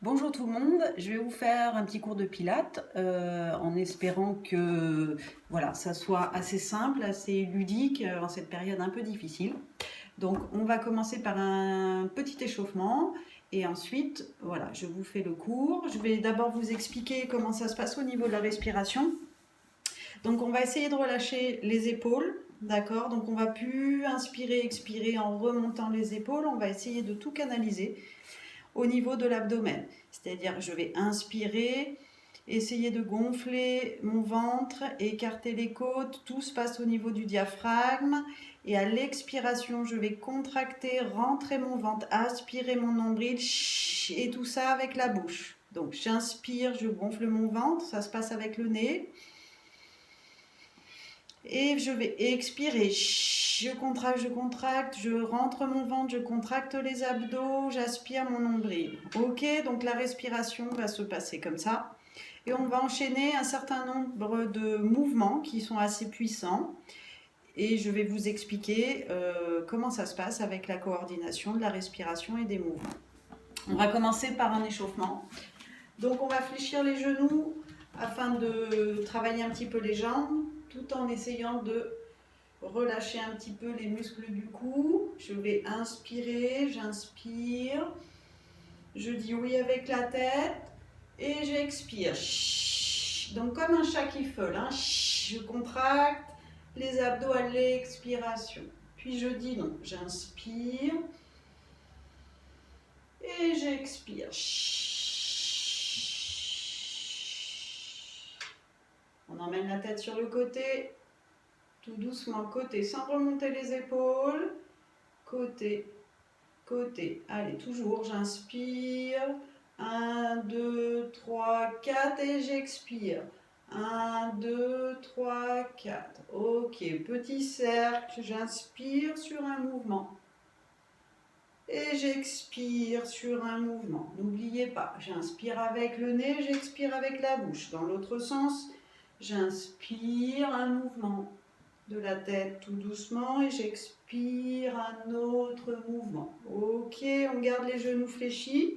Bonjour tout le monde, je vais vous faire un petit cours de pilates en espérant que voilà, ça soit assez simple, assez ludique en cette période un peu difficile. Donc on va commencer par un petit échauffement et ensuite voilà, je vous fais le cours. Je vais d'abord vous expliquer comment ça se passe au niveau de la respiration. Donc on va essayer de relâcher les épaules, d'accord? Donc on va plus inspirer, expirer en remontant les épaules, on va essayer de tout canaliser au niveau de l'abdomen. C'est-à-dire je vais inspirer, essayer de gonfler mon ventre, écarter les côtes, tout se passe au niveau du diaphragme. Et à l'expiration, je vais contracter, rentrer mon ventre, aspirer mon nombril, et tout ça avec la bouche. Donc j'inspire, je gonfle mon ventre, ça se passe avec le nez. Et je vais expirer, je contracte, je rentre mon ventre, je contracte les abdos, j'aspire mon nombril. Ok, donc la respiration va se passer comme ça. Et on va enchaîner un certain nombre de mouvements qui sont assez puissants. Et je vais vous expliquer comment ça se passe avec la coordination de la respiration et des mouvements. On va commencer par un échauffement. Donc on va fléchir les genoux afin de travailler un petit peu les jambes tout en essayant de relâcher un petit peu les muscles du cou. Je vais inspirer, j'inspire. Je dis oui avec la tête et j'expire. Donc comme un chat qui feule, hein. Je contracte les abdos à l'expiration. Puis je dis non, j'inspire et j'expire. On emmène la tête sur le côté, tout doucement côté, sans remonter les épaules. Côté, côté. Allez, toujours, j'inspire. 1, 2, 3, 4 et j'expire. 1, 2, 3, 4. Ok, petit cercle, j'inspire sur un mouvement. Et j'expire sur un mouvement. N'oubliez pas, j'inspire avec le nez, j'expire avec la bouche. Dans l'autre sens, j'inspire un mouvement de la tête tout doucement et j'expire un autre mouvement. Ok, on garde les genoux fléchis,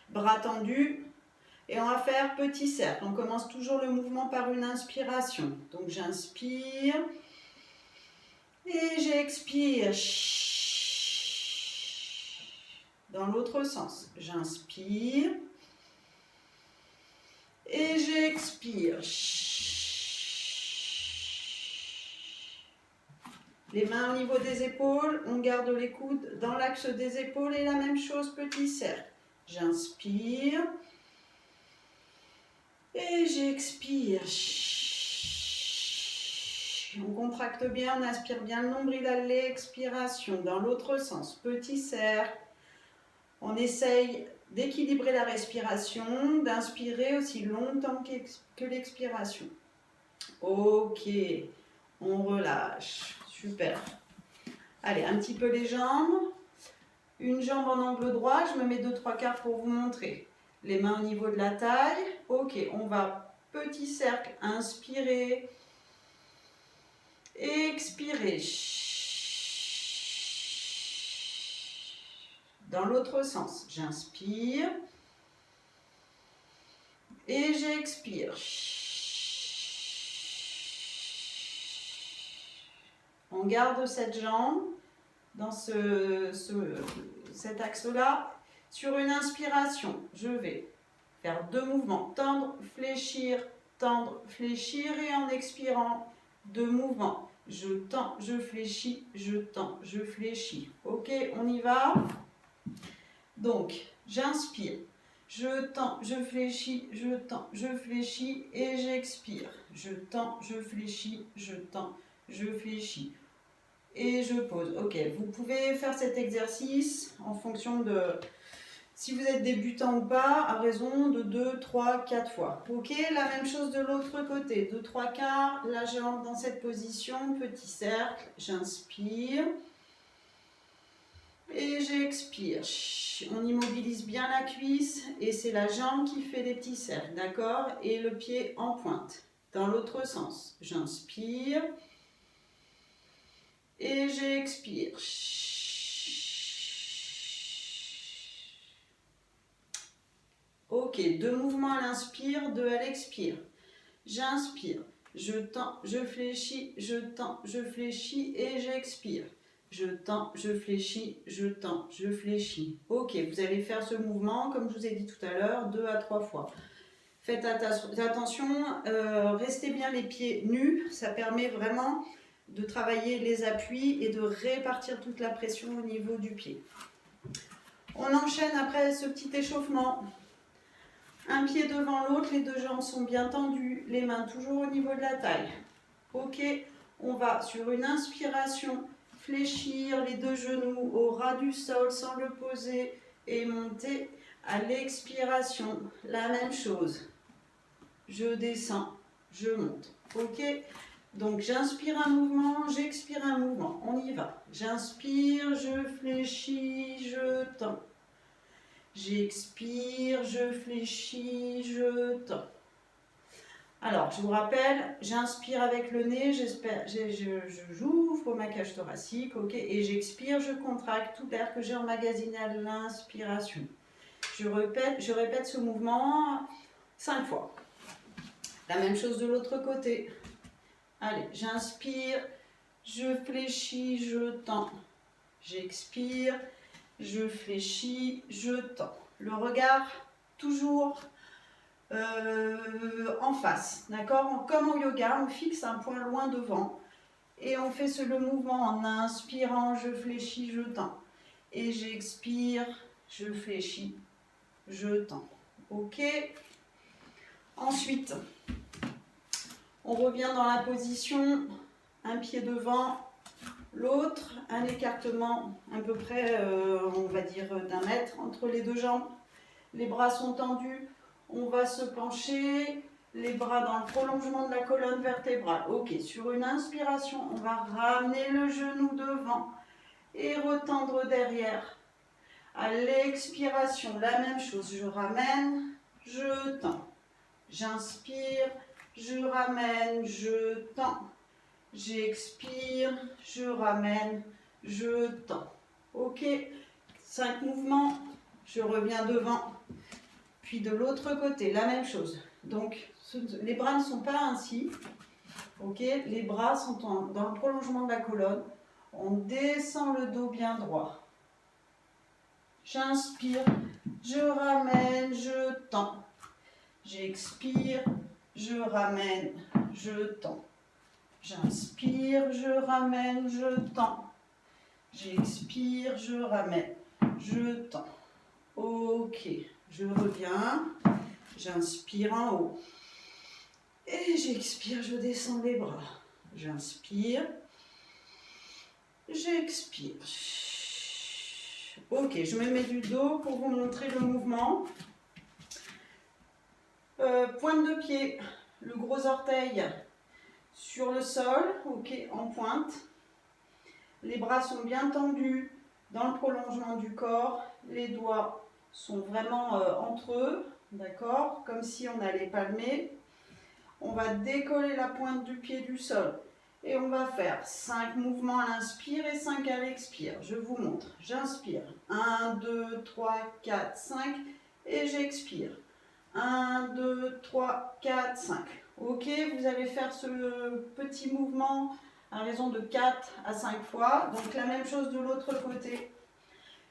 bras tendus et on va faire petit cercle. On commence toujours le mouvement par une inspiration. Donc j'inspire et j'expire. Dans l'autre sens, j'inspire et j'expire. Les mains au niveau des épaules, on garde les coudes dans l'axe des épaules et la même chose, petit cercle. J'inspire et j'expire. On contracte bien, on aspire bien le nombril à l'expiration. Dans l'autre sens, petit cercle. On essaye d'équilibrer la respiration, d'inspirer aussi longtemps que l'expiration. Ok, on relâche. Super. Allez, un petit peu les jambes. Une jambe en angle droit, je me mets 2-3 quarts pour vous montrer. Les mains au niveau de la taille. Ok, on va petit cercle, inspirer, expirer. Dans l'autre sens, j'inspire et j'expire. On garde cette jambe dans cet axe-là. Sur une inspiration, je vais faire 2 mouvements, tendre, fléchir, et en expirant, 2 mouvements. Je tends, je fléchis, je tends, je fléchis. Ok, on y va. Donc, j'inspire, je tends, je fléchis, je tends, je fléchis et j'expire. Je tends, je fléchis, je tends, je fléchis. Et je pose. Ok, vous pouvez faire cet exercice en fonction de si vous êtes débutant ou pas, à raison de 2, 3, 4 fois. Ok, la même chose de l'autre côté. 2, 3 quarts, la jambe dans cette position, petit cercle, j'inspire. Et j'expire. On immobilise bien la cuisse et c'est la jambe qui fait les petits cercles, d'accord? Et le pied en pointe. Dans l'autre sens, j'inspire. Et j'expire. Ok, 2 mouvements à l'inspire, 2 à l'expire. J'inspire, je tends, je fléchis, je tends, je fléchis et j'expire. Je tends, je fléchis, je tends, je fléchis. Ok, vous allez faire ce mouvement, comme je vous ai dit tout à l'heure, 2 à 3 fois. Faites attention, restez bien les pieds nus, ça permet vraiment de travailler les appuis et de répartir toute la pression au niveau du pied. On enchaîne après ce petit échauffement. Un pied devant l'autre, les 2 jambes sont bien tendues, les mains toujours au niveau de la taille. Ok, on va sur une inspiration fléchir les 2 genoux au ras du sol sans le poser et monter. À l'expiration, la même chose. Je descends, je monte. Ok, donc j'inspire un mouvement, j'expire un mouvement. On y va. J'inspire, je fléchis, je tends. J'expire, je fléchis, je tends. Alors, je vous rappelle, j'inspire avec le nez, j'ouvre ma cage thoracique, ok, et j'expire, je contracte tout l'air que j'ai emmagasiné à l'inspiration. Je répète ce mouvement 5 fois. La même chose de l'autre côté. Allez, j'inspire, je fléchis, je tends. J'expire, je fléchis, je tends. Le regard toujours en face, d'accord? Comme au yoga, on fixe un point loin devant et on fait le mouvement en inspirant, je fléchis, je tends. Et j'expire, je fléchis, je tends. Ok? Ensuite, on revient dans la position, un pied devant, l'autre, un écartement à peu près, on va dire, d'1 mètre entre les 2 jambes. Les bras sont tendus, on va se pencher, les bras dans le prolongement de la colonne vertébrale. Ok, sur une inspiration, on va ramener le genou devant et retendre derrière. À l'expiration, la même chose, je ramène, je tends. J'inspire, je ramène, je tends. J'expire, je ramène, je tends. Ok, 5 mouvements, je reviens devant. Puis de l'autre côté, la même chose. Donc, les bras ne sont pas ainsi. Ok, les bras sont dans le prolongement de la colonne. On descend le dos bien droit. J'inspire, je ramène, je tends. J'expire, je ramène, je tends. J'inspire, je ramène, je tends. J'expire, je ramène, je tends. Ok, je reviens. J'inspire en haut. Et j'expire, je descends les bras. J'inspire. J'expire. Ok, je me mets du dos pour vous montrer le mouvement. Pointe de pied, le gros orteil sur le sol, ok, en pointe. Les bras sont bien tendus dans le prolongement du corps. Les doigts sont vraiment entre eux, d'accord, comme si on allait palmer. On va décoller la pointe du pied du sol. Et on va faire 5 mouvements à l'inspire et 5 à l'expire. Je vous montre. J'inspire. 1, 2, 3, 4, 5. Et j'expire. 1, 2, 3, 4, 5. Ok, vous allez faire ce petit mouvement à raison de 4 à 5 fois. Donc la même chose de l'autre côté.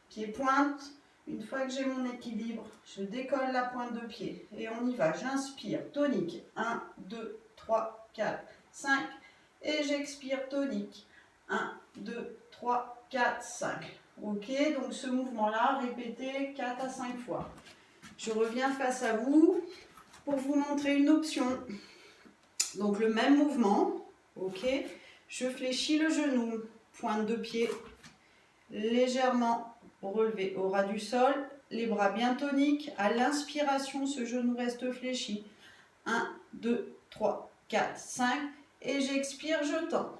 Pied pointe. Une fois que j'ai mon équilibre, je décolle la pointe de pied. Et on y va. J'inspire. Tonique. 1, 2, 3, 4, 5. Et j'expire tonique. 1, 2, 3, 4, 5. Ok, donc ce mouvement-là, répétez 4 à 5 fois. Je reviens face à vous pour vous montrer une option. Donc le même mouvement, ok. Je fléchis le genou, pointe de pied, légèrement relevé au ras du sol, les bras bien toniques. À l'inspiration, ce genou reste fléchi. 1, 2, 3, 4, 5. Et j'expire, je tends.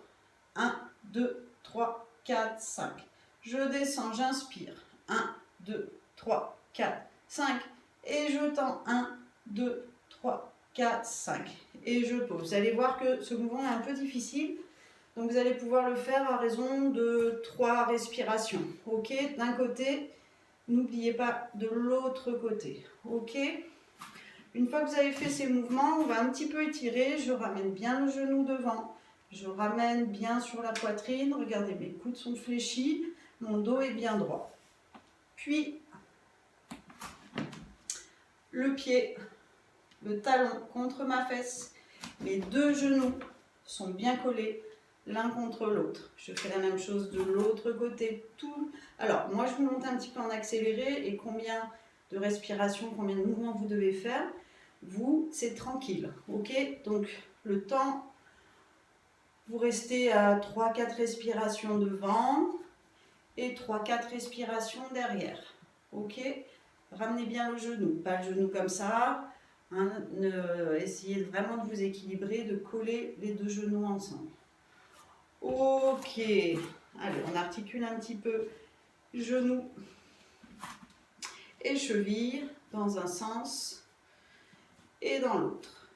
1, 2, 3, 4, 5. Je descends, j'inspire. 1, 2, 3, 4, 5. Et je tends. 1, 2, 3, 4, 5. Et je pose. Vous allez voir que ce mouvement est un peu difficile. Donc vous allez pouvoir le faire à raison de 3 respirations. Ok, d'un côté. N'oubliez pas de l'autre côté. Ok. Une fois que vous avez fait ces mouvements, on va un petit peu étirer. Je ramène bien le genou devant. Je ramène bien sur la poitrine. Regardez, mes coudes sont fléchis. Mon dos est bien droit. Puis, le pied, le talon contre ma fesse. Mes deux genoux sont bien collés l'un contre l'autre. Je fais la même chose de l'autre côté. Alors, moi, je vous montre un petit peu en accéléré et combien de respirations, combien de mouvements vous devez faire. Vous, c'est tranquille, ok? Donc, le temps, vous restez à 3-4 respirations devant et 3-4 respirations derrière, ok? Ramenez bien le genou, pas le genou comme ça. Hein, essayez vraiment de vous équilibrer, de coller les deux genoux ensemble. Ok, allez, on articule un petit peu genoux et cheville dans un sens et dans l'autre.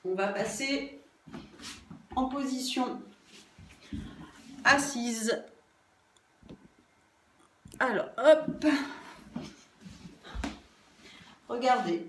On va passer en position assise. Alors, hop, regardez.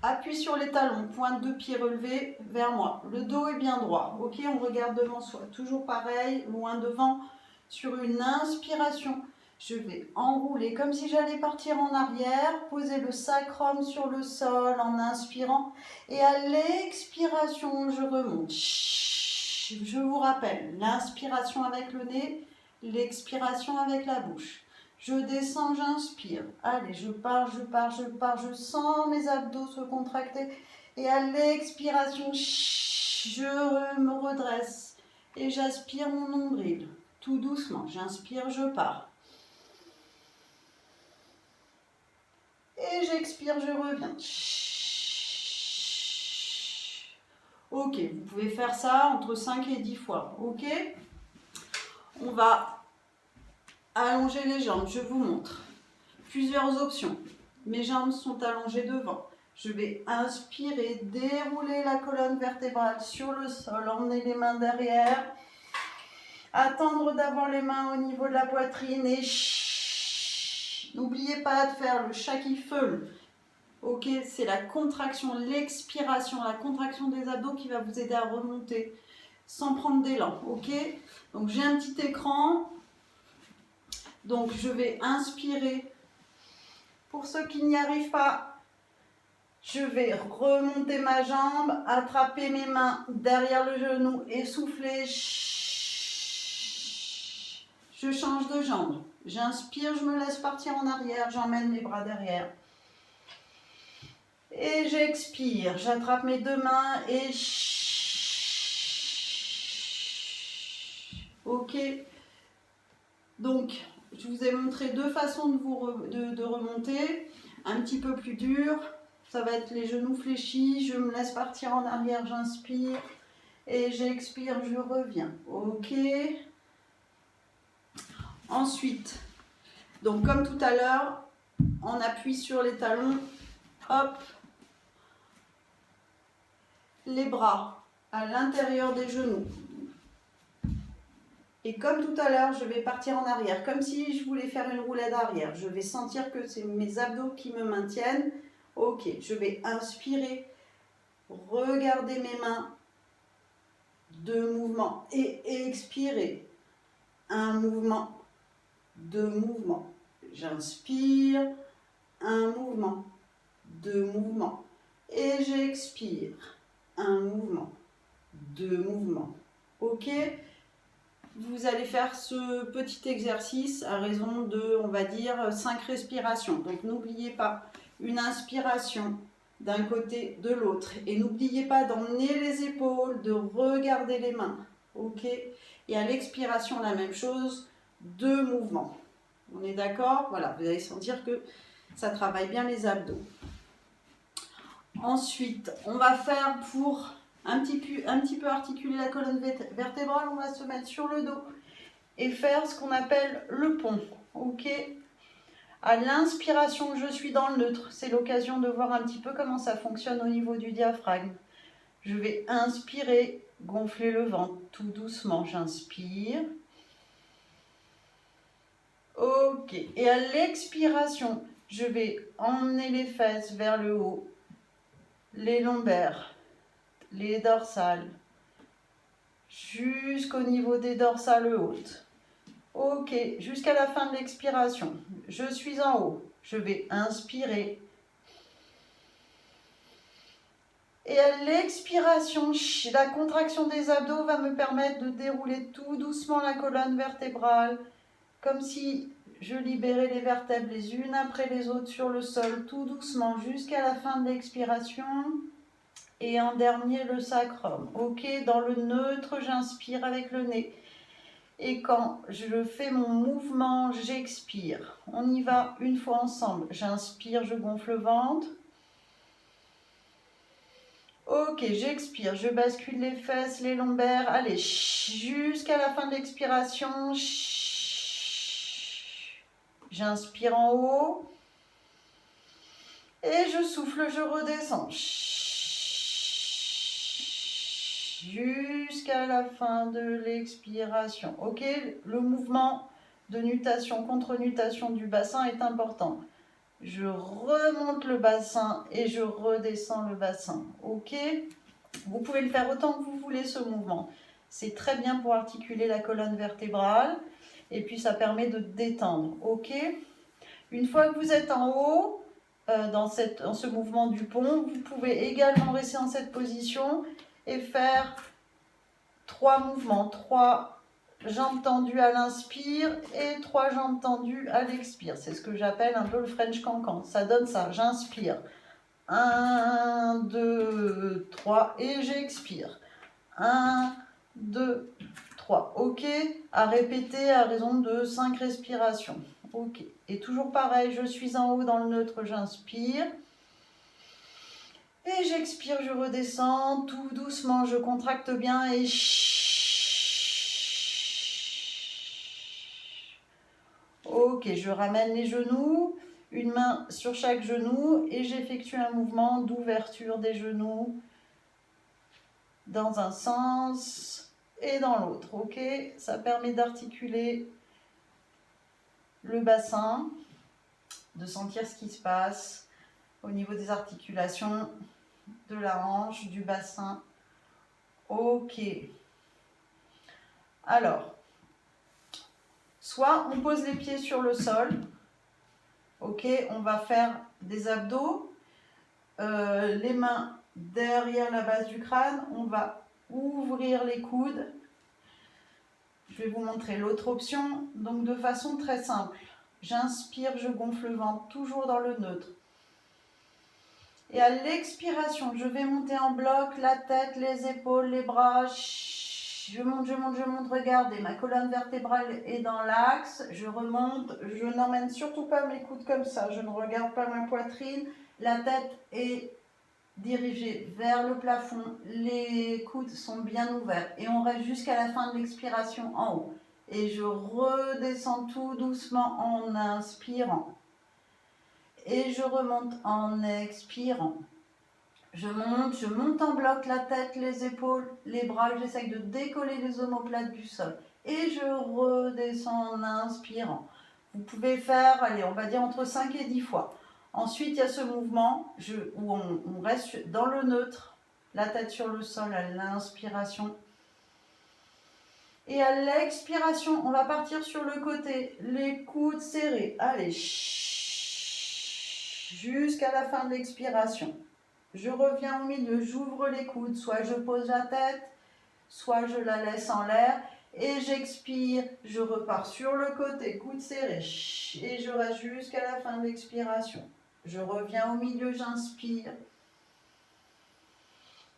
Appuie sur les talons, pointe de pied relevée vers moi. Le dos est bien droit. Ok, on regarde devant soi. Toujours pareil, loin devant. Sur une inspiration, je vais enrouler comme si j'allais partir en arrière. Poser le sacrum sur le sol en inspirant. Et à l'expiration, je remonte. Je vous rappelle, l'inspiration avec le nez, l'expiration avec la bouche. Je descends, j'inspire. Allez, je pars, je pars, je pars. Je sens mes abdos se contracter. Et à l'expiration, je me redresse. Et j'aspire mon nombril. Tout doucement. J'inspire, je pars. Et j'expire, je reviens. Ok, vous pouvez faire ça entre 5 et 10 fois. Ok? On va allonger les jambes, je vous montre. Plusieurs options. Mes jambes sont allongées devant. Je vais inspirer, dérouler la colonne vertébrale sur le sol, emmener les mains derrière. Attendre d'avoir les mains au niveau de la poitrine et n'oubliez pas de faire le chat qui feule. Ok, c'est la contraction, l'expiration, la contraction des abdos qui va vous aider à remonter sans prendre d'élan. Ok, donc j'ai un petit écran. Donc, je vais inspirer. Pour ceux qui n'y arrivent pas, je vais remonter ma jambe, attraper mes mains derrière le genou et souffler. Je change de jambe. J'inspire, je me laisse partir en arrière, j'emmène mes bras derrière. Et j'expire, j'attrape mes deux mains et... Ok. Donc, je vous ai montré deux façons de remonter. Un petit peu plus dur, ça va être les genoux fléchis. Je me laisse partir en arrière, j'inspire. Et j'expire, je reviens. Ok. Ensuite, donc comme tout à l'heure, on appuie sur les talons. Hop. Les bras à l'intérieur des genoux. Et comme tout à l'heure, je vais partir en arrière, comme si je voulais faire une roulade arrière. Je vais sentir que c'est mes abdos qui me maintiennent. Ok, je vais inspirer, regarder mes mains, deux mouvements. Et expirer, un mouvement, deux mouvements. J'inspire, un mouvement, deux mouvements. Et j'expire, un mouvement, deux mouvements. Ok ? Vous allez faire ce petit exercice à raison de, on va dire, 5 respirations. Donc n'oubliez pas, une inspiration d'un côté, de l'autre. Et n'oubliez pas d'emmener les épaules, de regarder les mains. Ok? Et à l'expiration, la même chose, 2 mouvements. On est d'accord? Voilà, vous allez sentir que ça travaille bien les abdos. Ensuite, on va faire pour... un petit peu articuler la colonne vertébrale, on va se mettre sur le dos et faire ce qu'on appelle le pont. Ok. À l'inspiration, je suis dans le neutre. C'est l'occasion de voir un petit peu comment ça fonctionne au niveau du diaphragme. Je vais inspirer, gonfler le ventre tout doucement. J'inspire. Ok. Ok. Et à l'expiration, je vais emmener les fesses vers le haut, les lombaires, les dorsales, jusqu'au niveau des dorsales hautes. Ok, jusqu'à la fin de l'expiration. Je suis en haut. Je vais inspirer. Et à l'expiration, la contraction des abdos va me permettre de dérouler tout doucement la colonne vertébrale, comme si je libérais les vertèbres les unes après les autres sur le sol, tout doucement jusqu'à la fin de l'expiration. Et en dernier, le sacrum. Ok, dans le neutre, j'inspire avec le nez. Et quand je fais mon mouvement, j'expire. On y va une fois ensemble. J'inspire, je gonfle le ventre. Ok, j'expire, je bascule les fesses, les lombaires. Allez, jusqu'à la fin de l'expiration. J'inspire en haut. Et je souffle, je redescends. Jusqu'à la fin de l'expiration. Ok, le mouvement de nutation, contre-nutation du bassin est important. Je remonte le bassin et je redescends le bassin. Ok, vous pouvez le faire autant que vous voulez ce mouvement. C'est très bien pour articuler la colonne vertébrale et puis ça permet de détendre. Ok, une fois que vous êtes en haut, dans ce mouvement du pont, vous pouvez également rester en cette position et faire 3 mouvements, 3 jambes tendues à l'inspire et 3 jambes tendues à l'expire. C'est ce que j'appelle un peu le French cancan. Ça donne ça, j'inspire. 1, 2, 3 et j'expire. 1, 2, 3. Ok, à répéter à raison de 5 respirations. Ok, et toujours pareil, je suis en haut dans le neutre, j'inspire. Et j'expire, je redescends tout doucement, je contracte bien et ok, je ramène les genoux, une main sur chaque genou et j'effectue un mouvement d'ouverture des genoux dans un sens et dans l'autre. Ok, ça permet d'articuler le bassin, de sentir ce qui se passe au niveau des articulations de la hanche, du bassin. Ok. Alors, soit on pose les pieds sur le sol. Ok, on va faire des abdos. Les mains derrière la base du crâne. On va ouvrir les coudes. Je vais vous montrer l'autre option. Donc de façon très simple. J'inspire, je gonfle le ventre, toujours dans le neutre. Et à l'expiration, je vais monter en bloc la tête, les épaules, les bras. Je monte, je monte, je monte. Regardez, ma colonne vertébrale est dans l'axe. Je remonte. Je n'emmène surtout pas mes coudes comme ça. Je ne regarde pas ma poitrine. La tête est dirigée vers le plafond. Les coudes sont bien ouverts. Et on reste jusqu'à la fin de l'expiration en haut. Et je redescends tout doucement en inspirant. Et je remonte en expirant. Je monte en bloc la tête, les épaules, les bras. J'essaye de décoller les omoplates du sol. Et je redescends en inspirant. Vous pouvez faire, allez, on va dire entre 5 et 10 fois. Ensuite, il y a ce mouvement où on reste dans le neutre, la tête sur le sol à l'inspiration. Et à l'expiration, on va partir sur le côté, les coudes serrés. Allez, jusqu'à la fin de l'expiration. Je reviens au milieu, j'ouvre les coudes, soit je pose la tête, soit je la laisse en l'air. Et j'expire, je repars sur le côté, coudes serrés. Et je reste jusqu'à la fin de l'expiration. Je reviens au milieu, j'inspire.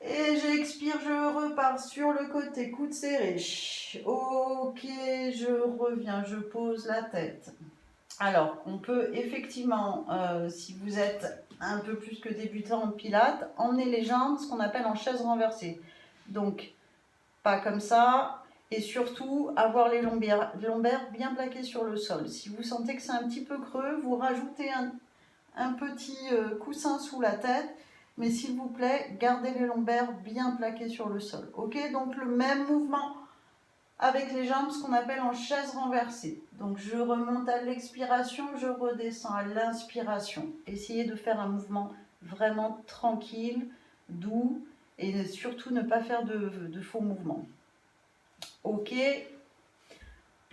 Et j'expire, je repars sur le côté, coudes serrés. Ok, je reviens, je pose la tête. Alors, on peut effectivement, si vous êtes un peu plus que débutant en pilates, emmener les jambes, ce qu'on appelle en chaise renversée. Donc, pas comme ça, et surtout avoir les lombaires bien plaqués sur le sol. Si vous sentez que c'est un petit peu creux, vous rajoutez un petit coussin sous la tête, mais s'il vous plaît, gardez les lombaires bien plaqués sur le sol. Ok, donc le même mouvement avec les jambes, ce qu'on appelle en chaise renversée. Donc je remonte à l'expiration, je redescends à l'inspiration. Essayez de faire un mouvement vraiment tranquille, doux, et surtout ne pas faire de faux mouvements. Ok.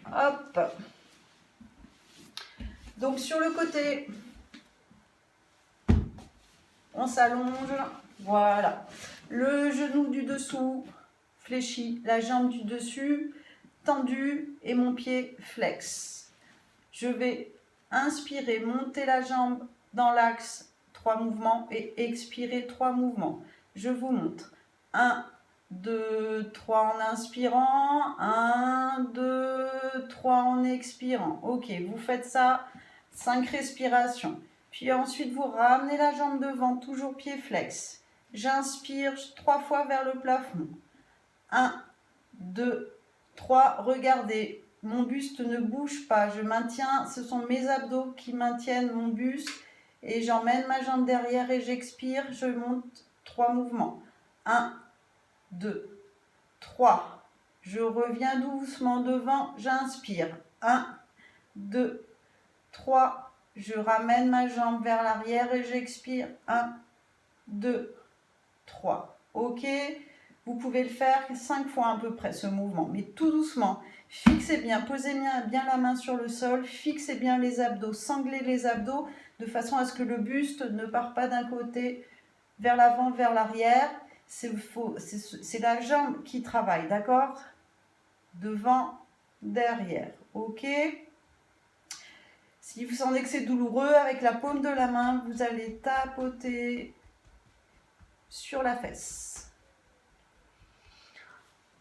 Hop. Donc sur le côté, on s'allonge. Voilà. Le genou du dessous fléchi, la jambe du dessus tendue et mon pied flex. Je vais inspirer, monter la jambe dans l'axe, 3 mouvements, et expirer 3 mouvements. Je vous montre. 1, 2, 3 en inspirant, 1, 2, 3 en expirant. Ok, vous faites ça, 5 respirations. Puis ensuite, vous ramenez la jambe devant, toujours pied flex. J'inspire 3 fois vers le plafond. 1, 2, 3, regardez, mon buste ne bouge pas, je maintiens, ce sont mes abdos qui maintiennent mon buste et j'emmène ma jambe derrière et j'expire, je monte 3 mouvements. 1, 2, 3, je reviens doucement devant, j'inspire. 1, 2, 3, je ramène ma jambe vers l'arrière et j'expire. 1, 2, 3. Ok? Vous pouvez le faire 5 fois à peu près ce mouvement, mais tout doucement. Fixez bien, posez bien la main sur le sol, fixez bien les abdos, sanglez les abdos de façon à ce que le buste ne parte pas d'un côté vers l'avant, vers l'arrière. C'est la jambe qui travaille, d'accord? Devant, derrière, ok? Si vous sentez que c'est douloureux, avec la paume de la main, vous allez tapoter sur la fesse.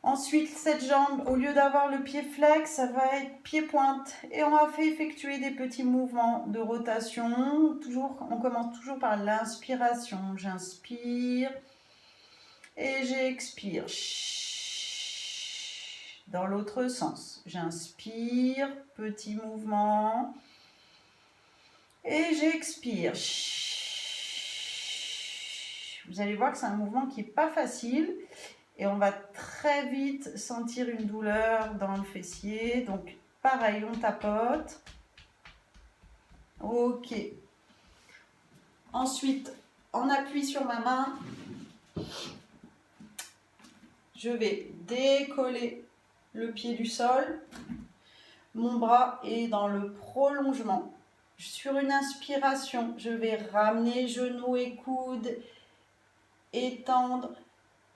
Ensuite, cette jambe, au lieu d'avoir le pied flex, ça va être pied pointe. Et on va effectuer des petits mouvements de rotation. On commence toujours par l'inspiration. J'inspire et j'expire. Dans l'autre sens. J'inspire, petit mouvement. Et j'expire. Vous allez voir que c'est un mouvement qui n'est pas facile. Et on va très vite sentir une douleur dans le fessier. Donc, pareil, on tapote. Ok. Ensuite, en appui sur ma main, je vais décoller le pied du sol. Mon bras est dans le prolongement. Sur une inspiration, je vais ramener genoux et coudes, étendre.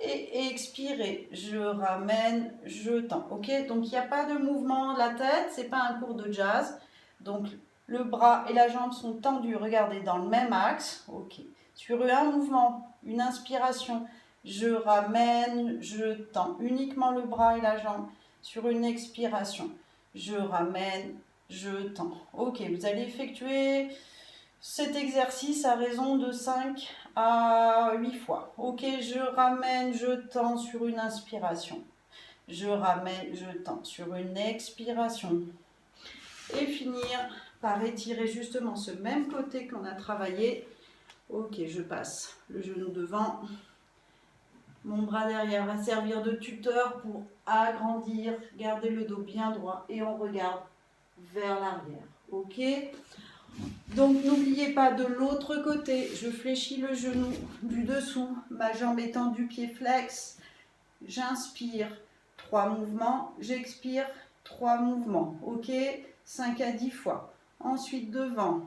Et expirer, je ramène, je tends. Ok, donc il n'y a pas de mouvement de la tête, c'est pas un cours de jazz. Donc le bras et la jambe sont tendus, regardez, dans le même axe. Ok, sur un mouvement, une inspiration, je ramène, je tends uniquement le bras et la jambe. Sur une expiration, je ramène, je tends. Ok, vous allez effectuer cet exercice à raison de 5 à 8 fois. Ok, je ramène, je tends sur une inspiration. Je ramène, je tends sur une expiration. Et finir par étirer justement ce même côté qu'on a travaillé. Ok, je passe le genou devant. Mon bras derrière va servir de tuteur pour agrandir, garder le dos bien droit et on regarde vers l'arrière. Ok ? Donc n'oubliez pas, de l'autre côté, je fléchis le genou du dessous, ma jambe est tendue, pied flex. J'inspire, 3 mouvements, j'expire, 3 mouvements. Ok, 5 à 10 fois. Ensuite devant,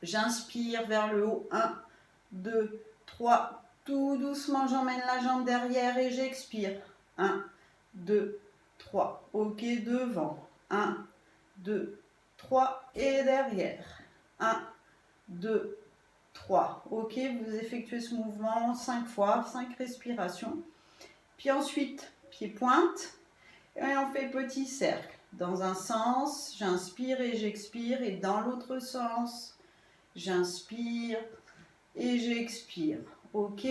j'inspire vers le haut, 1, 2, 3. Tout doucement, j'emmène la jambe derrière et j'expire. 1, 2, 3. Ok, devant. 1, 2, 3 et derrière. 1, 2, 3. Ok, vous effectuez ce mouvement 5 fois, 5 respirations. Puis ensuite, pied pointe. Et on fait petit cercle. Dans un sens, j'inspire et j'expire. Et dans l'autre sens, j'inspire et j'expire. Ok.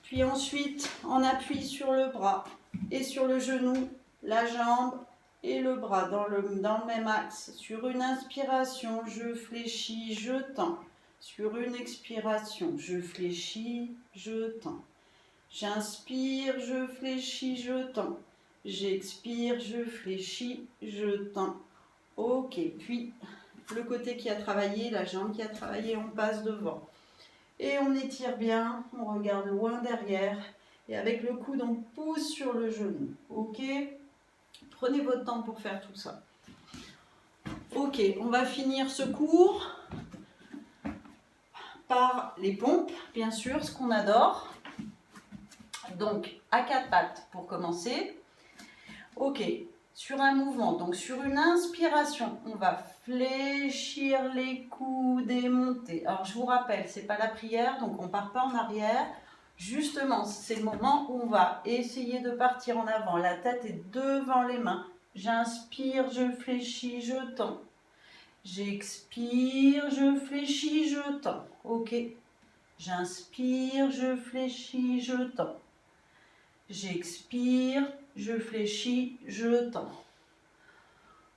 Puis ensuite, on appuie sur le bras et sur le genou, la jambe et le bras dans le même axe. Sur une inspiration, je fléchis, je tends. Sur une expiration, je fléchis, je tends. J'inspire, je fléchis, je tends. j'expire, je fléchis, je tends. Ok, puis le côté qui a travaillé, la jambe qui a travaillé, on passe devant. Et on étire bien, on regarde loin derrière. Et avec le coude, on pousse sur le genou. Ok? Prenez votre temps pour faire tout ça. Ok, on va finir ce cours par les pompes, bien sûr, ce qu'on adore. Donc, à 4 pattes pour commencer. Ok, sur un mouvement, donc sur une inspiration, on va fléchir les coudes et monter. Alors, je vous rappelle, ce n'est pas la prière, donc on ne part pas en arrière. Justement, c'est le moment où on va essayer de partir en avant. La tête est devant les mains. J'inspire, je fléchis, je tends. J'expire, je fléchis, je tends. Ok. J'inspire, je fléchis, je tends. J'expire, je fléchis, je tends.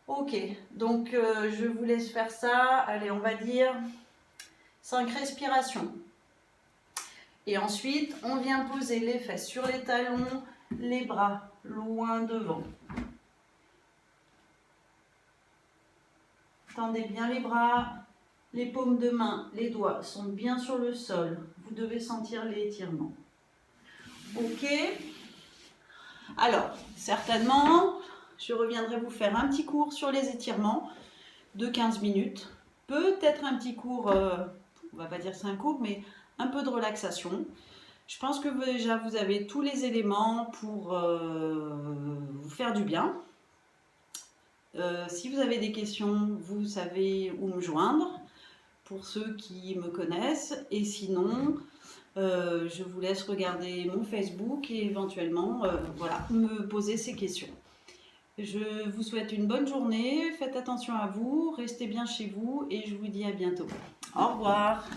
Ok, donc je vous laisse faire ça. Allez, on va dire 5 respirations. Et ensuite, on vient poser les fesses sur les talons, les bras loin devant. Tendez bien les bras, les paumes de main, les doigts sont bien sur le sol. Vous devez sentir l'étirement. Ok. Alors, certainement, je reviendrai vous faire un petit cours sur les étirements de 15 minutes. Peut-être un petit cours, on va pas dire c'est un cours, mais un peu de relaxation. Je pense que déjà vous avez tous les éléments pour vous faire du bien. Si vous avez des questions, vous savez où me joindre pour ceux qui me connaissent. Et sinon, je vous laisse regarder mon Facebook et éventuellement voilà, me poser ces questions. Je vous souhaite une bonne journée, faites attention à vous, restez bien chez vous et je vous dis à bientôt. Au revoir.